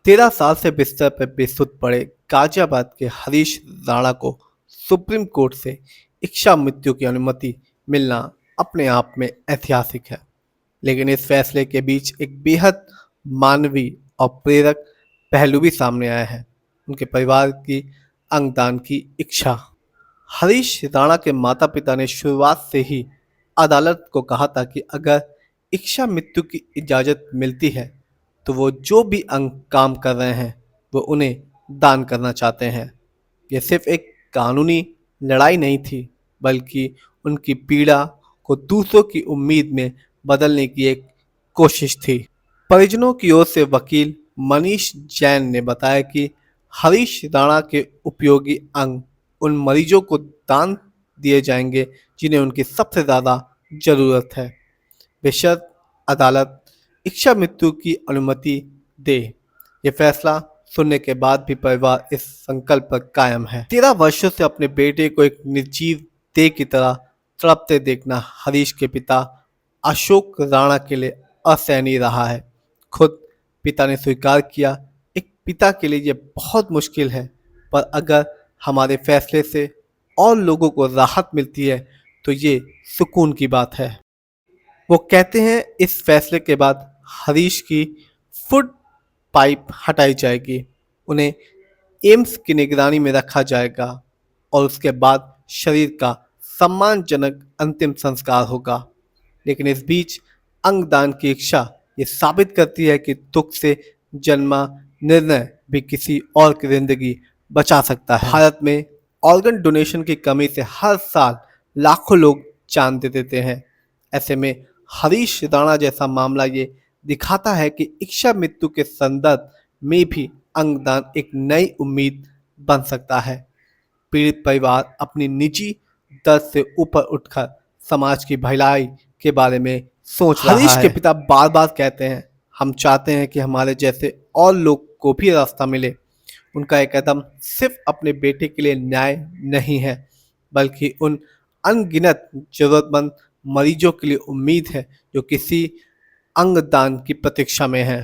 13 साल से बिस्तर पर बेसुध पड़े गाजियाबाद के हरीश राणा को सुप्रीम कोर्ट से इच्छा मृत्यु की अनुमति मिलना अपने आप में ऐतिहासिक है। लेकिन इस फैसले के बीच एक बेहद मानवीय और प्रेरक पहलू भी सामने आया है, उनके परिवार की अंगदान की इच्छा। हरीश राणा के माता पिता ने शुरुआत से ही अदालत को कहा था कि अगर इच्छा मृत्यु की इजाज़त मिलती है तो वो जो भी अंग काम कर रहे हैं वो उन्हें दान करना चाहते हैं। ये सिर्फ एक कानूनी लड़ाई नहीं थी, बल्कि उनकी पीड़ा को दूसरों की उम्मीद में बदलने की एक कोशिश थी। परिजनों की ओर से वकील मनीष जैन ने बताया कि हरीश राणा के उपयोगी अंग उन मरीजों को दान दिए जाएंगे जिन्हें उनकी सबसे ज़्यादा ज़रूरत है, बेशर्त अदालत इच्छा मृत्यु की अनुमति दे। ये फैसला सुनने के बाद भी परिवार इस संकल्प पर कायम है। 13 वर्षों से अपने बेटे को एक निर्जीव देह की तरह तड़पते देखना हरीश के पिता अशोक राणा के लिए असहनीय रहा है। खुद पिता ने स्वीकार किया, एक पिता के लिए ये बहुत मुश्किल है, पर अगर हमारे फैसले से और लोगों को राहत मिलती है तो ये सुकून की बात है। वो कहते हैं इस फैसले के बाद हरीश की फूड पाइप हटाई जाएगी, उन्हें एम्स की निगरानी में रखा जाएगा और उसके बाद शरीर का सम्मानजनक अंतिम संस्कार होगा। लेकिन इस बीच अंगदान की इच्छा ये साबित करती है कि दुख से जन्मा निर्णय भी किसी और की जिंदगी बचा सकता है। भारत में ऑर्गन डोनेशन की कमी से हर साल लाखों लोग जान दे देते हैं। ऐसे में हरीश राणा जैसा मामला ये दिखाता है कि इच्छा मृत्यु के संदर्भ में भी अंगदान एक नई उम्मीद बन सकता है। पीड़ित परिवार अपनी निजी दर्द से ऊपर उठकर समाज की भलाई के बारे में सोच रहा है। हरीश के पिता बार बार कहते हैं, हम चाहते हैं कि हमारे जैसे और लोग को भी रास्ता मिले। उनका एक कदम सिर्फ अपने बेटे के लिए न्याय नहीं है, बल्कि उन अनगिनत जरूरतमंद मरीजों के लिए उम्मीद है जो किसी अंगदान की प्रतीक्षा में है।